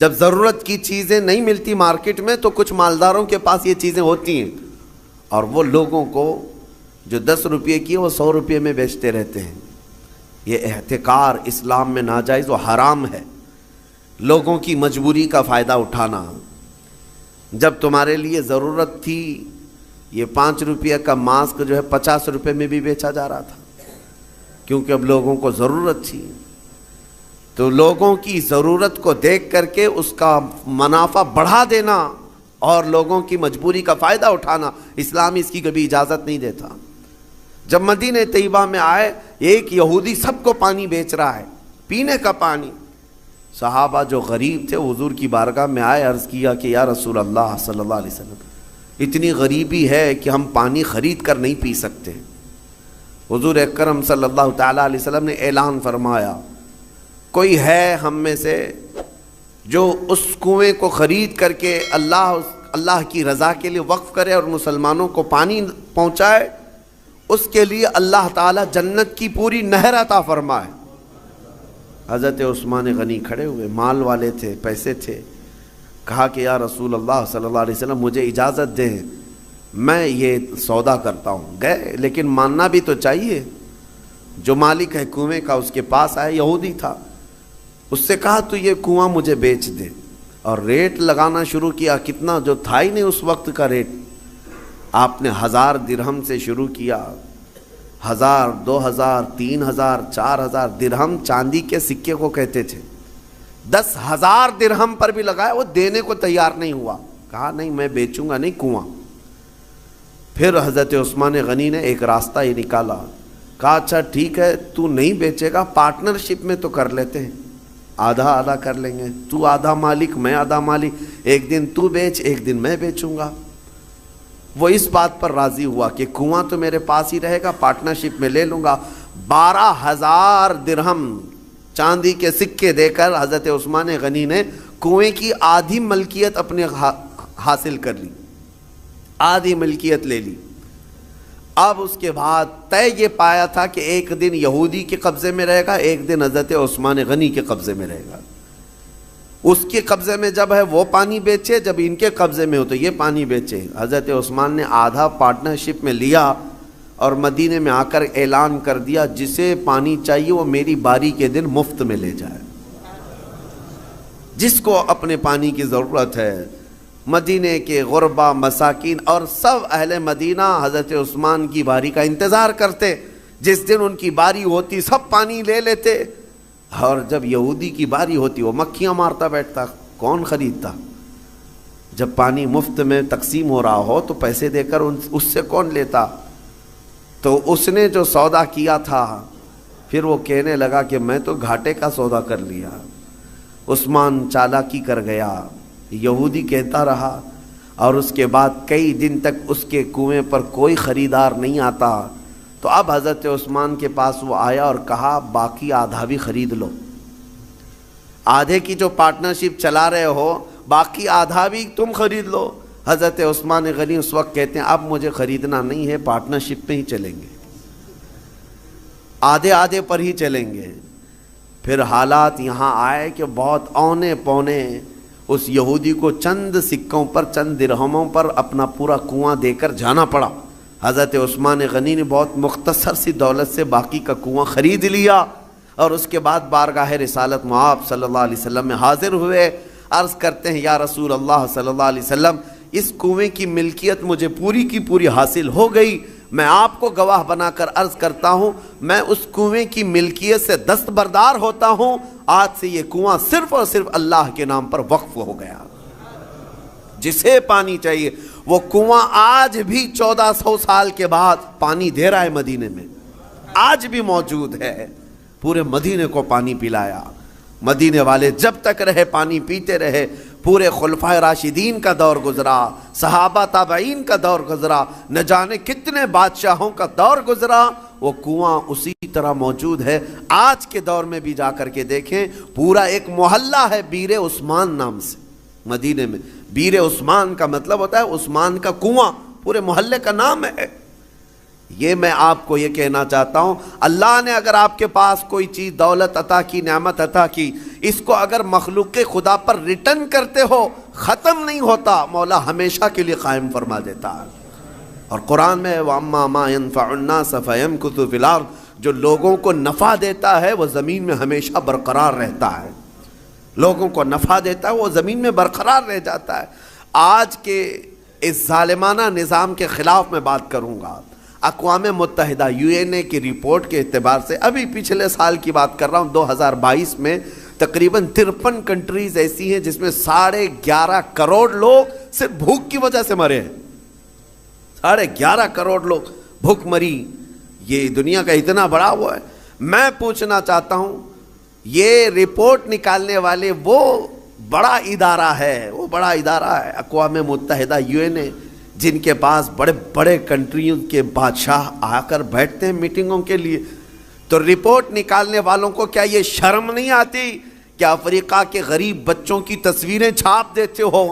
جب ضرورت کی چیزیں نہیں ملتی مارکیٹ میں تو کچھ مالداروں کے پاس یہ چیزیں ہوتی ہیں اور وہ لوگوں کو جو 10 روپے کی وہ 100 روپے میں بیچتے رہتے ہیں۔ یہ احتکار اسلام میں ناجائز و حرام ہے۔ لوگوں کی مجبوری کا فائدہ اٹھانا، جب تمہارے لیے ضرورت تھی، یہ 5 روپے کا ماسک جو ہے 50 روپے میں بھی بیچا جا رہا تھا، کیونکہ اب لوگوں کو ضرورت تھی۔ تو لوگوں کی ضرورت کو دیکھ کر کے اس کا منافع بڑھا دینا اور لوگوں کی مجبوری کا فائدہ اٹھانا، اسلام اس کی کبھی اجازت نہیں دیتا۔ جب مدینہ طیبہ میں آئے، ایک یہودی سب کو پانی بیچ رہا ہے، پینے کا پانی۔ صحابہ جو غریب تھے حضور کی بارگاہ میں آئے، عرض کیا کہ یا رسول اللہ صلی اللہ علیہ وسلم، اتنی غریبی ہے کہ ہم پانی خرید کر نہیں پی سکتے۔ حضور اکرم صلی اللہ تعالیٰ علیہ وسلم نے اعلان فرمایا، کوئی ہے ہم میں سے جو اس کنویں کو خرید کر کے اللہ کی رضا کے لیے وقف کرے اور مسلمانوں کو پانی پہنچائے، اس کے لیے اللہ تعالیٰ جنت کی پوری نہر عطا فرمائے۔ حضرت عثمان غنی کھڑے ہوئے، مال والے تھے، پیسے تھے، کہا کہ یا رسول اللہ صلی اللہ علیہ وسلم مجھے اجازت دیں، میں یہ سودا کرتا ہوں۔ گئے، لیکن ماننا بھی تو چاہیے۔ جو مالک ہے کنویں کا اس کے پاس آئے، یہودی تھا، اس سے کہا تو یہ کنواں مجھے بیچ دے، اور ریٹ لگانا شروع کیا۔ کتنا جو تھا ہی نہیں اس وقت کا ریٹ، آپ نے 1000 درہم سے شروع کیا، 1000، 2000، 3000، 4000 درہم چاندی کے سکے کو کہتے تھے۔ 10,000 درہم پر بھی لگایا، وہ دینے کو تیار نہیں ہوا، کہا نہیں میں بیچوں گا نہیں کنواں۔ پھر حضرت عثمان غنی نے ایک راستہ یہ نکالا، کہا اچھا ٹھیک ہے تو نہیں بیچے گا، پارٹنرشپ میں تو کر لیتے ہیں، آدھا آدھا کر لیں گے، تو آدھا مالک میں آدھا مالک، ایک دن تو بیچ ایک دن میں بیچوں گا۔ وہ اس بات پر راضی ہوا کہ کنواں تو میرے پاس ہی رہے گا، پارٹنرشپ میں لے لوں گا۔ 12,000 درہم چاندی کے سکے دے کر حضرت عثمان غنی نے کنویں کی آدھی ملکیت اپنے حاصل کر لی، آدھی ملکیت لے لی۔ اب اس کے بعد طے یہ پایا تھا کہ ایک دن یہودی کے قبضے میں رہے گا، ایک دن حضرت عثمان غنی کے قبضے میں رہے گا۔ اس کے قبضے میں جب ہے وہ پانی بیچے، جب ان کے قبضے میں ہو تو یہ پانی بیچے۔ حضرت عثمان نے آدھا پارٹنرشپ میں لیا اور مدینے میں آ کر اعلان کر دیا، جسے پانی چاہیے وہ میری باری کے دن مفت میں لے جائے، جس کو اپنے پانی کی ضرورت ہے۔ مدینے کے غربا، مساکین اور سب اہل مدینہ حضرت عثمان کی باری کا انتظار کرتے، جس دن ان کی باری ہوتی سب پانی لے لیتے، اور جب یہودی کی باری ہوتی وہ مکھیاں مارتا بیٹھتا، کون خریدتا؟ جب پانی مفت میں تقسیم ہو رہا ہو تو پیسے دے کر اس سے کون لیتا؟ تو اس نے جو سودا کیا تھا پھر وہ کہنے لگا کہ میں تو گھاٹے کا سودا کر لیا۔ عثمان چالاکی کر گیا، یہودی کہتا رہا، اور اس کے بعد کئی دن تک اس کے کنویں پر کوئی خریدار نہیں آتا۔ تو اب حضرت عثمان کے پاس وہ آیا اور کہا باقی آدھا بھی خرید لو، آدھے کی جو پارٹنرشپ چلا رہے ہو باقی آدھا بھی تم خرید لو۔ حضرت عثمان غنی اس وقت کہتے ہیں اب مجھے خریدنا نہیں ہے، پارٹنرشپ میں ہی چلیں گے، آدھے آدھے پر ہی چلیں گے۔ پھر حالات یہاں آئے کہ بہت اونے پونے اس یہودی کو چند سکوں پر، چند درہموں پر اپنا پورا کنواں دے کر جانا پڑا۔ حضرت عثمان غنی نے بہت مختصر سی دولت سے باقی کا کنواں خرید لیا، اور اس کے بعد بارگاہ رسالت مآب صلی اللہ علیہ وسلم میں حاضر ہوئے، عرض کرتے ہیں یا رسول اللہ صلی اللہ علیہ وسلم اس کنویں کی ملکیت مجھے پوری کی پوری حاصل ہو گئی، میں آپ کو گواہ بنا کر عرض کرتا ہوں میں اس کنویں کی ملکیت سے دستبردار ہوتا ہوں، آج سے یہ کنواں صرف اور صرف اللہ کے نام پر وقف ہو گیا۔ جسے پانی چاہیے وہ کنواں آج بھی 1400 سال کے بعد پانی دے رہا ہے، مدینے میں آج بھی موجود ہے، پورے مدینے کو پانی پلایا۔ مدینے والے جب تک رہے پانی پیتے رہے، پورے خلفائے راشدین کا دور گزرا، صحابہ تابعین کا دور گزرا، نہ جانے کتنے بادشاہوں کا دور گزرا، وہ کنواں اسی طرح موجود ہے۔ آج کے دور میں بھی جا کر کے دیکھیں، پورا ایک محلہ ہے بیر عثمان نام سے، مدینے میں بیر عثمان کا مطلب ہوتا ہے عثمان کا کنواں، پورے محلے کا نام ہے۔ یہ میں آپ کو یہ کہنا چاہتا ہوں، اللہ نے اگر آپ کے پاس کوئی چیز دولت عطا کی، نعمت عطا کی، اس کو اگر مخلوق خدا پر ریٹرن کرتے ہو ختم نہیں ہوتا، مولا ہمیشہ کے لیے قائم فرما دیتا ہے۔ اور قرآن میں وَأَمَّا مَا يَنْفَعُ النَّاسَ فَيَمْكُثُ فِي الْأَرْضِ، جو لوگوں کو نفع دیتا ہے وہ زمین میں ہمیشہ برقرار رہتا ہے، لوگوں کو نفع دیتا ہے وہ زمین میں برقرار رہ جاتا ہے۔ آج کے اس ظالمانہ نظام کے خلاف میں بات کروں گا۔ اقوام متحدہ UN کی رپورٹ کے اعتبار سے، ابھی پچھلے سال کی بات کر رہا ہوں، 2022 میں تقریباً 53 کنٹریز ایسی ہیں جس میں 11.5 کروڑ لوگ صرف بھوک کی وجہ سے مرے ہیں۔ 11.5 کروڑ لوگ بھوک مری، یہ دنیا کا اتنا بڑا وہ ہے۔ میں پوچھنا چاہتا ہوں، یہ رپورٹ نکالنے والے وہ بڑا ادارہ ہے، اقوام متحدہ UN، جن کے پاس بڑے بڑے کنٹریوں کے بادشاہ آ کر بیٹھتے ہیں میٹنگوں کے لیے، تو رپورٹ نکالنے والوں کو کیا یہ شرم نہیں آتی کہ افریقہ کے غریب بچوں کی تصویریں چھاپ دیتے ہو؟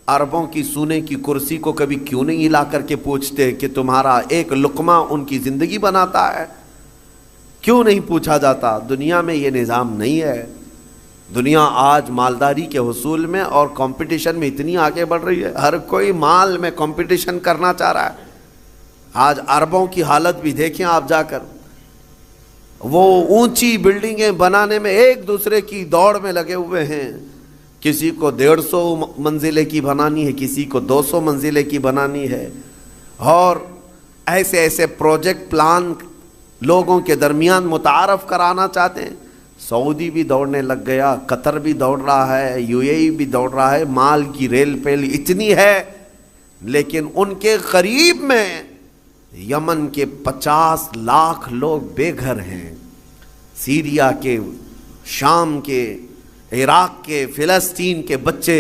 عربوں کی سونے کی کرسی کو کبھی کیوں نہیں لا کر کے پوچھتے کہ تمہارا ایک لقمہ ان کی زندگی بناتا ہے؟ کیوں نہیں پوچھا جاتا؟ دنیا میں یہ نظام نہیں ہے۔ دنیا آج مالداری کے حصول میں اور کمپٹیشن میں اتنی آگے بڑھ رہی ہے، ہر کوئی مال میں کمپٹیشن کرنا چاہ رہا ہے۔ آج عربوں کی حالت بھی دیکھیں آپ جا کر، وہ اونچی بلڈنگیں بنانے میں ایک دوسرے کی دوڑ میں لگے ہوئے ہیں۔ کسی کو 150 منزلے کی بنانی ہے، کسی کو 200 منزلے کی بنانی ہے، اور ایسے ایسے پروجیکٹ پلان لوگوں کے درمیان متعارف کرانا چاہتے ہیں۔ سعودی بھی دوڑنے لگ گیا، قطر بھی دوڑ رہا ہے، UAE بھی دوڑ رہا ہے، مال کی ریل پیل اتنی ہے، لیکن ان کے قریب میں یمن کے 50 لاکھ لوگ بے گھر ہیں، سیریا کے، شام کے، عراق کے، فلسطین کے بچے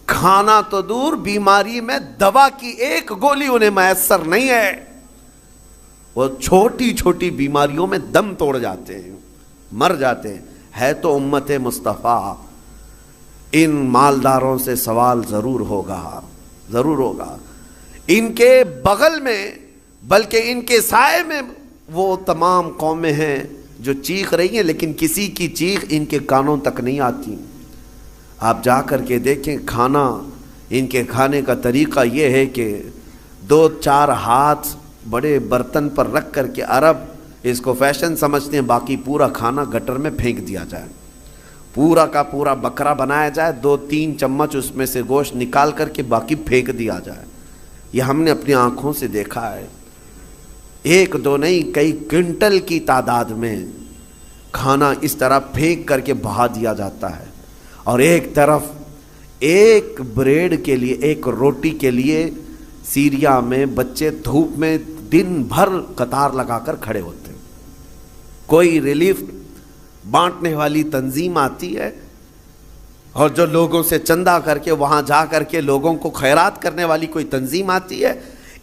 کھانا تو دور، بیماری میں دوا کی ایک گولی انہیں میسر نہیں ہے، وہ چھوٹی چھوٹی بیماریوں میں دم توڑ جاتے ہیں، مر جاتے ہیں۔ ہے تو امت مصطفیٰ، ان مالداروں سے سوال ضرور ہوگا، ان کے بغل میں بلکہ ان کے سائے میں وہ تمام قومیں ہیں جو چیخ رہی ہیں، لیکن کسی کی چیخ ان کے کانوں تک نہیں آتی۔ آپ جا کر کے دیکھیں، کھانا ان کے کھانے کا طریقہ یہ ہے کہ 2-4 ہاتھ بڑے برتن پر رکھ کر کے عرب اس کو فیشن سمجھتے ہیں، باقی پورا کھانا گٹر میں پھینک دیا جائے، پورا کا پورا بکرا بنایا جائے، 2-3 چمچ اس میں سے گوشت نکال کر کے باقی پھینک دیا جائے۔ یہ ہم نے اپنی آنکھوں سے دیکھا ہے، 1-2 نہیں، کئی کنٹل کی تعداد میں کھانا اس طرح پھینک کر کے بہا دیا جاتا ہے، اور ایک طرف ایک بریڈ کے لیے، ایک روٹی کے لیے سیریا میں بچے دھوپ میں دن بھر قطار لگا کر کھڑے ہوتے ہیں۔ کوئی ریلیف بانٹنے والی تنظیم آتی ہے، اور جو لوگوں سے چندہ کر کے وہاں جا کر کے لوگوں کو خیرات کرنے والی کوئی تنظیم آتی ہے،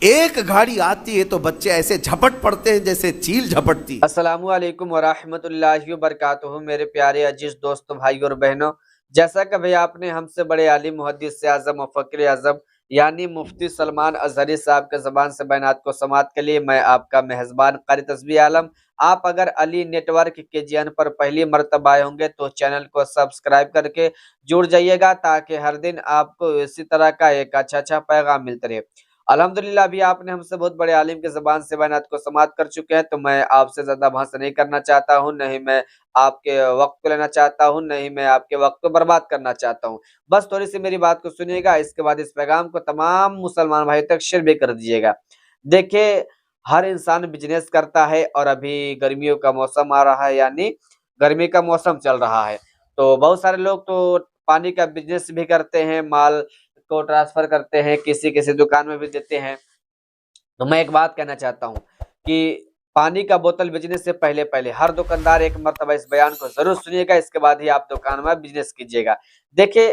ایک گاڑی آتی ہے تو بچے ایسے جھپٹ پڑتے ہیں جیسے چیل جھپٹتی۔ السلام علیکم ورحمۃ اللہ وبرکاتہ، میرے پیارے عزیز دوستوں، بھائی اور بہنوں، جیسا کہ بھئی آپ نے ہم سے بڑے عالم، محدث اعظم، مفکر اعظم یعنی مفتی سلمان ازہری صاحب کے زبان سے بیانات کو سماعت کے لیے میں آپ کا میزبان قاری تسبیح عالم۔ آپ اگر علی نیٹ ورک KGN پر پہلی مرتبہ آئے ہوں گے تو چینل کو سبسکرائب کر کے جڑ جائیے گا، تاکہ ہر دن آپ کو اسی طرح کا ایک اچھا پیغام ملتا رہے۔ الحمدللہ ابھی آپ نے ہم سے بہت بڑے عالم کے زبان سے بیانات کو سماعت کر چکے ہیں، تو میں آپ سے زیادہ بحث نہیں کرنا چاہتا ہوں، نہ ہی میں آپ کے وقت کو لینا چاہتا ہوں، نہ ہی میں آپ کے وقت کو برباد کرنا چاہتا ہوں۔ بس تھوڑی سی میری بات کو سنیے گا، اس کے بعد اس پیغام کو تمام مسلمان بھائی تک شیئر بھی کر دیجیے گا۔ دیکھیں، ہر انسان بزنس کرتا ہے، اور ابھی گرمیوں کا موسم آ رہا ہے، یعنی گرمی کا موسم چل رہا ہے، تو بہت سارے لوگ تو پانی کا بزنس بھی کرتے ہیں، مال کو ٹرانسفر کرتے ہیں، کسی دکان میں بھی دیتے ہیں۔ تو میں ایک بات کہنا چاہتا ہوں کہ پانی کا بوتل بزنس سے پہلے ہر دکاندار ایک مرتبہ اس بیان کو ضرور سنیے گا، اس کے بعد ہی آپ دکان میں بزنس کیجیے گا۔ دیکھیں،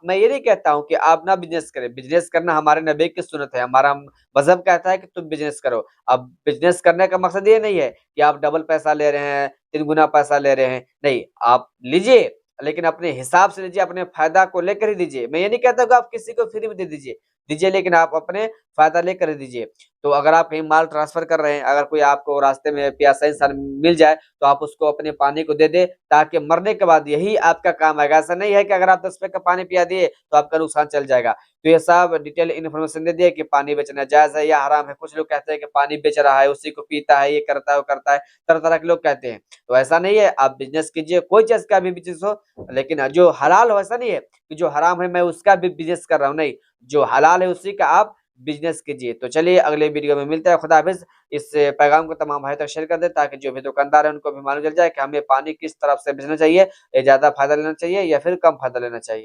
میں یہ نہیں کہتا ہوں کہ آپ نہ بزنس کریں، بزنس کرنا ہمارے نبی کی سنت ہے، ہمارا مذہب کہتا ہے کہ تم بزنس کرو۔ اب بزنس کرنے کا مقصد یہ نہیں ہے کہ آپ ڈبل پیسہ لے رہے ہیں، 3 گنا پیسہ لے رہے ہیں، نہیں، آپ لیجئے لیکن اپنے حساب سے لیجئے، اپنے فائدہ کو لے کر ہی دیجئے۔ میں یہ نہیں کہتا کہ آپ کسی کو فری میں دے دیجئے، لیکن آپ اپنے فائدہ لے کر دیجئے۔ تو اگر آپ کہیں مال ٹرانسفر کر رہے ہیں، اگر کوئی آپ کو راستے میں پیاسا انسان مل جائے تو آپ اس کو اپنے پانی کو دے دیں، تاکہ مرنے کے بعد یہی آپ کا کام آئے گا۔ ایسا نہیں ہے کہ اگر آپ 10 روپے کا پانی پیا دیے تو آپ کا نقصان چل جائے گا۔ تو یہ صاحب ڈیٹیل انفارمیشن دے دیے کہ پانی بیچنا جائز ہے یا حرام ہے۔ کچھ لوگ کہتے ہیں کہ پانی بیچ رہا ہے، اسی کو پیتا ہے، یہ کرتا ہے وہ کرتا ہے، طرح طرح کے لوگ کہتے ہیں۔ تو ایسا نہیں ہے، آپ بزنس کیجئے، کوئی چیز کا بھی بزنس ہو، لیکن جو حلال ہو، ایسا نہیں ہے کہ جو حرام ہے میں اس کا بھی بزنس کر رہا ہوں، نہیں، جو حلال ہے اسی کا آپ بزنس کیجئے۔ تو چلیے اگلے ویڈیو میں ملتے ہیں، خدا حافظ۔ اس پیغام کو تمام بھائی تک شیئر کر دیں تاکہ جو بھی دکاندار ہیں ان کو بھی معلوم چل جائے کہ ہمیں پانی کس طرف سے بیچنا چاہیے، زیادہ فائدہ لینا چاہیے یا پھر کم فائدہ لینا چاہیے۔